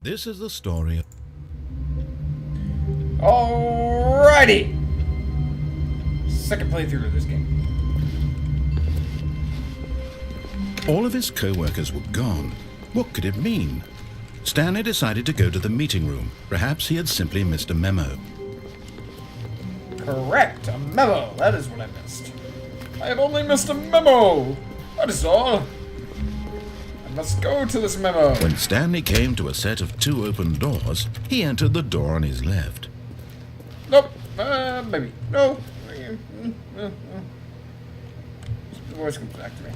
This is the story. Alrighty! Second playthrough of this game. All of his co-workers were gone. What could it mean? Stanley decided to go to the meeting room. Perhaps he had simply missed a memo. Correct, a memo. That is what I missed. I have only missed a memo. That is all. I must go to this memo. When Stanley came to a set of 2 open doors, he entered the door on his left. Nope. Maybe. No. The voice comes back to me.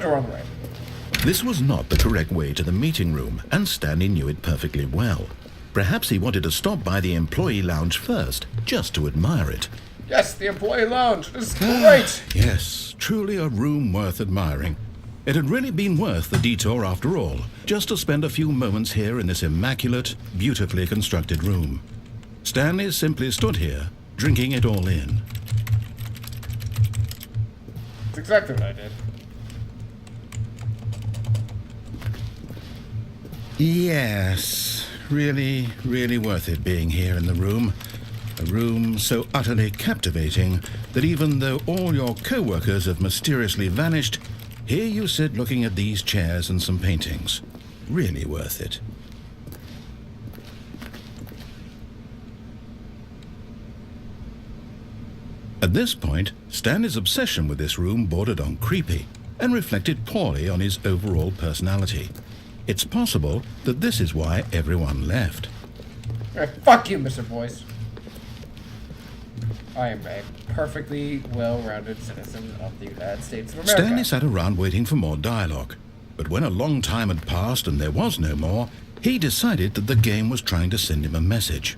Door on the right. This was not the correct way to the meeting room, and Stanley knew it perfectly well. Perhaps he wanted to stop by the employee lounge first, just to admire it. Yes, the employee lounge. This is great. Yes, truly a room worth admiring. It had really been worth the detour after all, just to spend a few moments here in this immaculate, beautifully constructed room. Stanley simply stood here, drinking it all in. That's exactly what I did. Yes, really, really worth it being here in the room. A room so utterly captivating that even though all your co-workers have mysteriously vanished, here you sit looking at these chairs and some paintings. Really worth it. At this point, Stanley's obsession with this room bordered on creepy and reflected poorly on his overall personality. It's possible that this is why everyone left. Hey, fuck you, Mr. Boyce. I am a perfectly well-rounded citizen of the United States of America. Stanley sat around waiting for more dialogue. But when a long time had passed and there was no more, he decided that the game was trying to send him a message.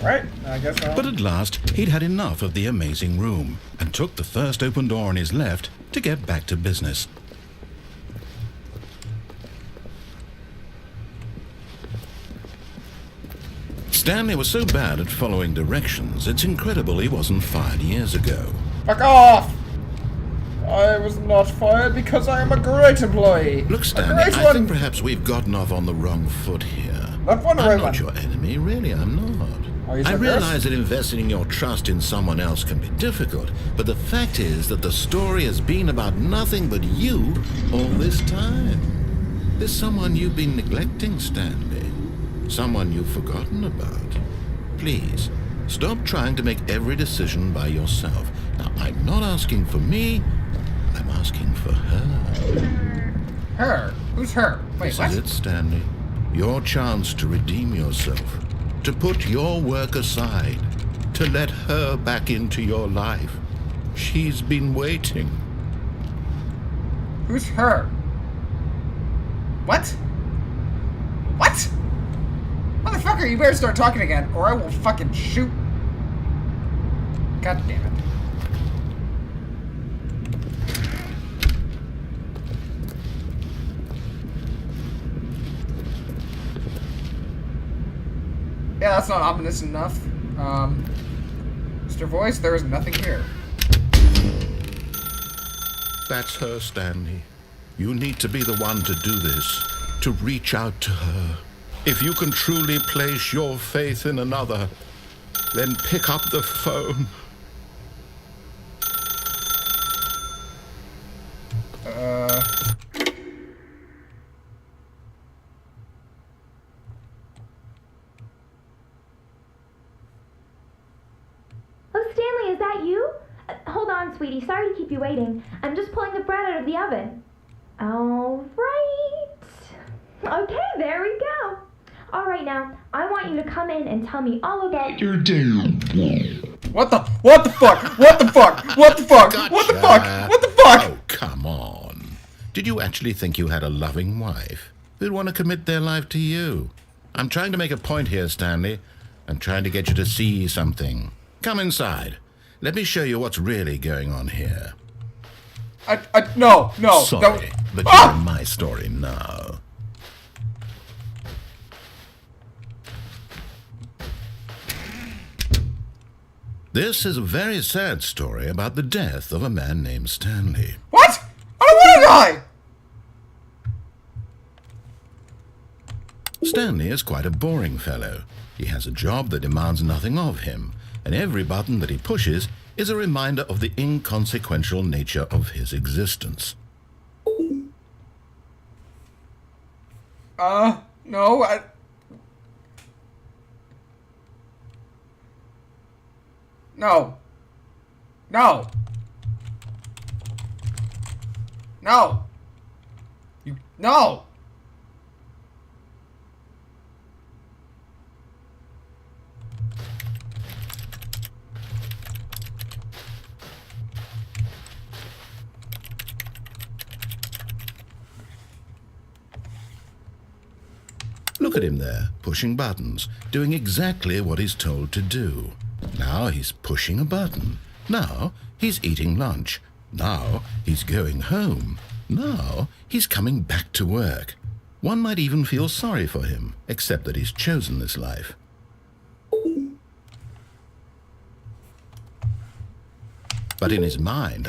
Alright, I guess I'll... But at last, he'd had enough of the amazing room and took the first open door on his left to get back to business. Stanley was so bad at following directions, it's incredible he wasn't fired years ago. Fuck off! I was not fired because I am a great employee. Look, Stanley, I think perhaps we've gotten off on the wrong foot here. Not one, I'm not your enemy, really, I'm not. I realize that investing your trust in someone else can be difficult, but the fact is that the story has been about nothing but you all this time. There's someone you've been neglecting, Stanley. Someone you've forgotten about. Please, stop trying to make every decision by yourself. Now, I'm not asking for me, I'm asking for her. Her? Who's her? Wait, what? This is it, Stanley. Your chance to redeem yourself. To put your work aside, to let her back into your life. She's been waiting. Who's her? What? What? Motherfucker, you better start talking again, or I will fucking shoot. God damn it. Yeah, that's not ominous enough. Mr. Voice, there is nothing here. That's her, Stanley. You need to be the one to do this, to reach out to her. If you can truly place your faith in another, then pick up the phone. Oh, Stanley, is that you? Hold sweetie. Sorry to keep you waiting. I'm just pulling the bread out of the oven. All right. Okay, there we go. All right, now, I want you to come in and tell me all about your day. What the fuck? What the fuck? What the fuck? Gotcha. What the fuck? What the fuck? Oh, come on. Did you actually think you had a loving wife who'd want to commit their life to you? I'm trying to make a point here, Stanley. I'm trying to get you to see something. Come inside. Let me show you what's really going on here. No. Sorry, but you're in my story now. This is a very sad story about the death of a man named Stanley. What? I don't want to die! Stanley is quite a boring fellow. He has a job that demands nothing of him, and every button that he pushes is a reminder of the inconsequential nature of his existence. No, No. No. No. No. Look at him there, pushing buttons, doing exactly what he's told to do. Now he's pushing a button. Now he's eating lunch. Now he's going home. Now he's coming back to work. One might even feel sorry for him, except that he's chosen this life. But in his mind,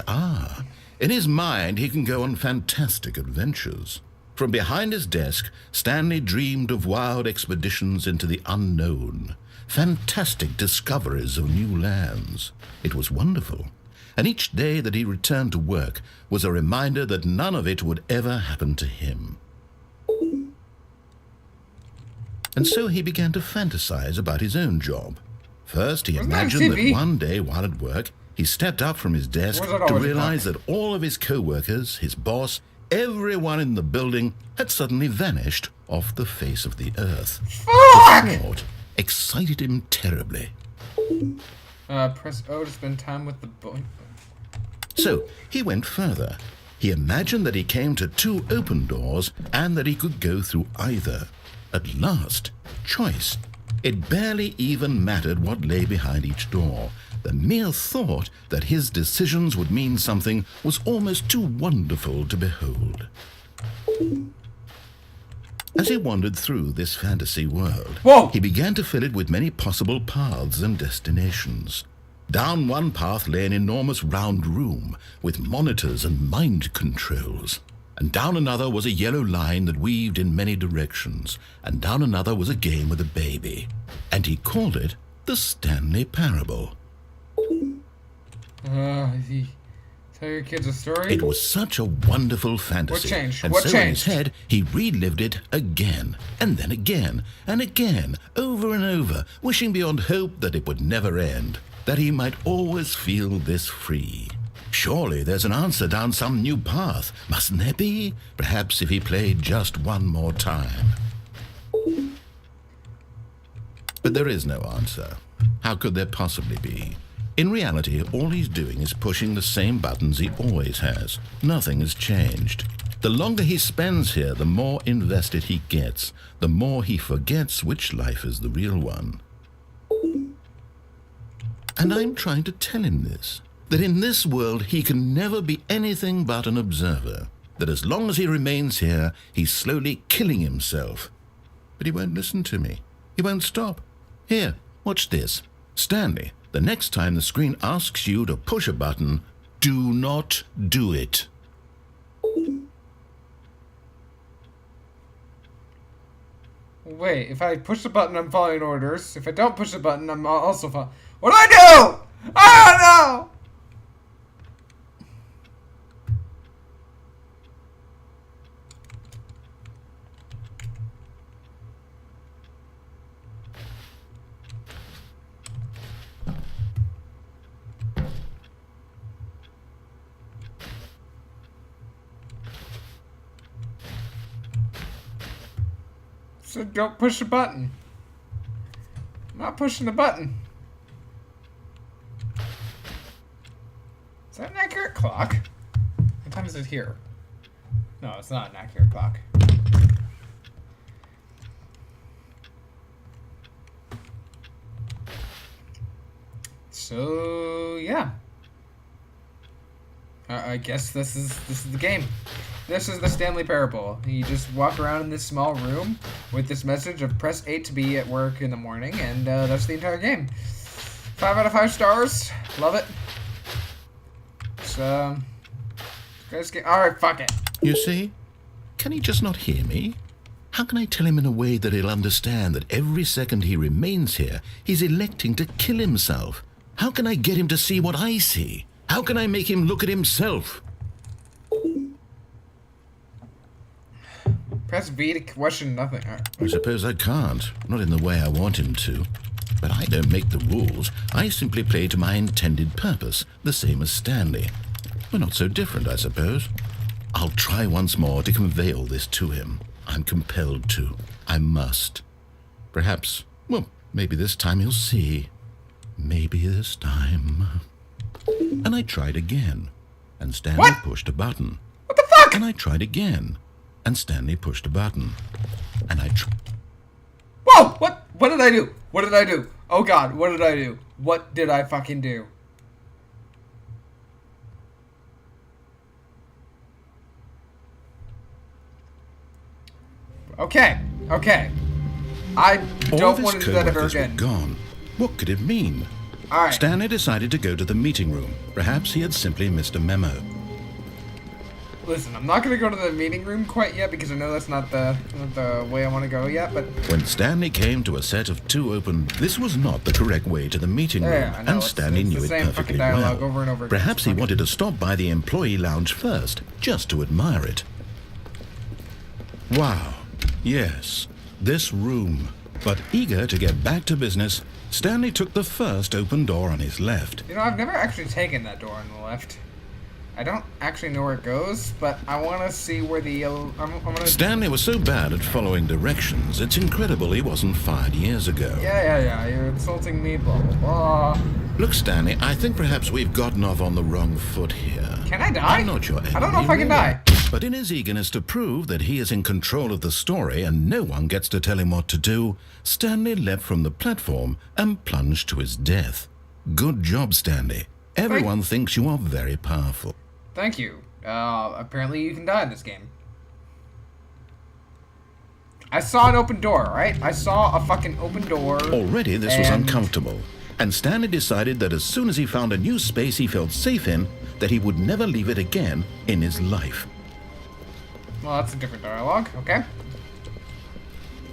he can go on fantastic adventures. From behind his desk, Stanley dreamed of wild expeditions into the unknown, fantastic discoveries of new lands. It was wonderful, and each day that he returned to work was a reminder that none of it would ever happen to him. And so he began to fantasize about his own job. First, he imagined that one day while at work, he stepped up from his desk to realize that all of his co-workers, his boss, everyone in the building had suddenly vanished off the face of the earth. Fuck! The thought excited him terribly. Press O to spend time with the boy. So he went further. He imagined that he came to two open doors and that he could go through either. At last, choice. It barely even mattered what lay behind each door. The mere thought that his decisions would mean something was almost too wonderful to behold. As he wandered through this fantasy world, he began to fill it with many possible paths and destinations. Down one path lay an enormous round room with monitors and mind controls. And down another was a yellow line that weaved in many directions. And down another was a game with a baby. And he called it the Stanley Parable. Tell your kids a story? It was such a wonderful fantasy. What changed? And What so changed? in his head, he relived it again, and then again, and again, over and over, wishing beyond hope that it would never end, that he might always feel this free. Surely there's an answer down some new path, mustn't there be? Perhaps if he played just one more time. But there is no answer. How could there possibly be? In reality, all he's doing is pushing the same buttons he always has. Nothing has changed. The longer he spends here, the more invested he gets, the more he forgets which life is the real one. And I'm trying to tell him this, that in this world he can never be anything but an observer, that as long as he remains here, he's slowly killing himself. But he won't listen to me. He won't stop. Here, watch this. Stanley, the next time the screen asks you to push a button, do not do it. Wait, if I push the button, I'm following orders. If I don't push the button, I'm also following... What do I do? I don't know! So don't push the button. I'm not pushing the button. Is that an accurate clock? What time is it here? No, it's not an accurate clock. So yeah. I guess this is the game. This is the Stanley Parable. You just walk around in this small room with this message of press 8 to be at work in the morning, and that's the entire game. 5 out of 5 stars. Love it. So, alright, fuck it. You see? Can he just not hear me? How can I tell him in a way that he'll understand that every second he remains here, he's electing to kill himself? How can I get him to see what I see? How can I make him look at himself? Press V to question nothing. Right. I suppose I can't. Not in the way I want him to. But I don't make the rules. I simply play to my intended purpose, the same as Stanley. We're not so different, I suppose. I'll try once more to convey all this to him. I'm compelled to. I must. Perhaps, well, maybe this time he'll see. Maybe this time. And I tried again, and Stanley pushed a button. What the fuck? And I tried again, and Stanley pushed a button. And I Whoa! What did I do? What did I do? Oh god, what did I do? What did I fucking do? Okay. I don't want to do that ever again. Gone. What could it mean? All right. Stanley decided to go to the meeting room. Perhaps he had simply missed a memo. Listen, I'm not going to go to the meeting room quite yet because I know that's not the way I want to go yet, but... When Stanley came to a set of 2 open... This was not the correct way to the meeting room, I know. and Stanley knew it perfectly well. Over and over again. Perhaps he wanted to stop by the employee lounge first, just to admire it. Wow. Yes, this room. But eager to get back to business, Stanley took the first open door on his left. You know, I've never actually taken that door on the left. I don't actually know where it goes, but I want to see where the yellow... Stanley was so bad at following directions, it's incredible he wasn't fired years ago. Yeah, you're insulting me, blah, blah, blah. Look, Stanley, I think perhaps we've gotten off on the wrong foot here. Can I die? I'm not your enemy, I don't know if I can die. But in his eagerness to prove that he is in control of the story and no one gets to tell him what to do, Stanley leapt from the platform and plunged to his death. Good job, Stanley. Everyone thinks you are very powerful. Thank you. Apparently you can die in this game. I saw an open door, right? I saw a fucking open door. Already this was uncomfortable. And Stanley decided that as soon as he found a new space he felt safe in, that he would never leave it again in his life. Well, that's a different dialogue, okay?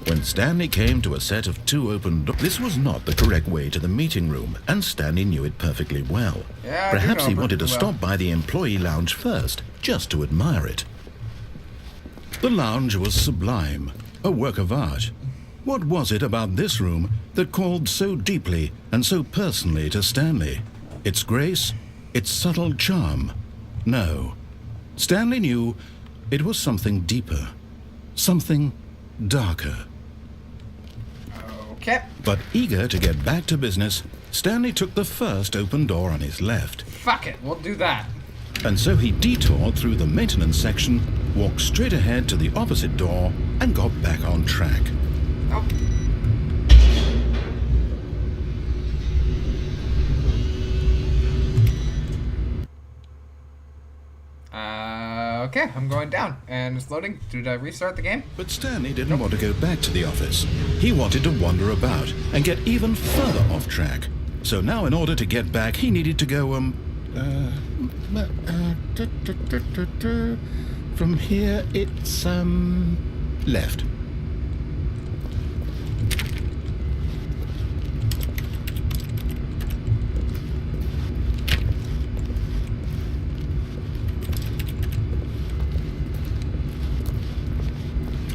When Stanley came to a set of 2 open doors, this was not the correct way to the meeting room, and Stanley knew it perfectly well. Yeah, perhaps he wanted to stop by the employee lounge first, just to admire it. The lounge was sublime, a work of art. What was it about this room that called so deeply and so personally to Stanley? Its grace? Its subtle charm? No. Stanley knew it was something deeper, something darker. Okay. But eager to get back to business, Stanley took the first open door on his left. Fuck it, we'll do that. And so he detoured through the maintenance section, walked straight ahead to the opposite door, and got back on track. Nope. Okay, I'm going down, and it's loading. Did I restart the game? But Stanley didn't want to go back to the office. He wanted to wander about and get even further off track. So now in order to get back, he needed to go, from here it's, left.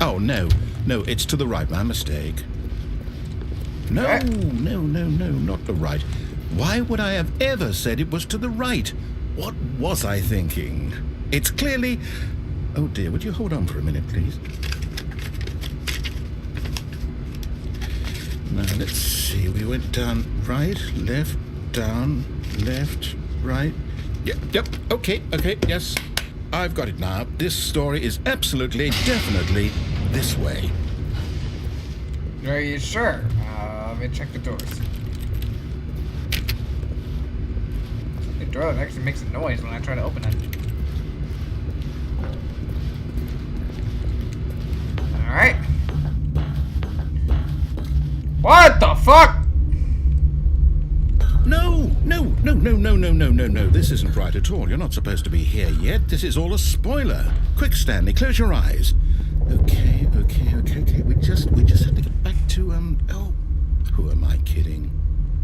Oh, no, it's to the right, my mistake. No, not the right. Why would I have ever said it was to the right? What was I thinking? It's clearly... Oh dear, would you hold on for a minute, please? Now, let's see. We went down right, left, down, left, right. Yep. Okay, yes. I've got it now. This story is absolutely, definitely this way. Are you sure? Let me check the doors. The door that actually makes a noise when I try to open it. Alright. What the fuck? No. This isn't right at all. You're not supposed to be here yet. This is all a spoiler. Quick, Stanley, close your eyes. Okay. We just have to get back to, who am I kidding?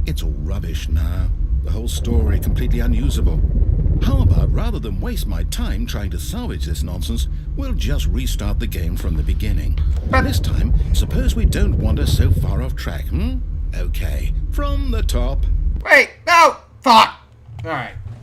It's all rubbish now. The whole story completely unusable. How about, rather than waste my time trying to salvage this nonsense, we'll just restart the game from the beginning. But this time, suppose we don't wander so far off track, Okay, from the top. Wait, no! Fuck! Alright.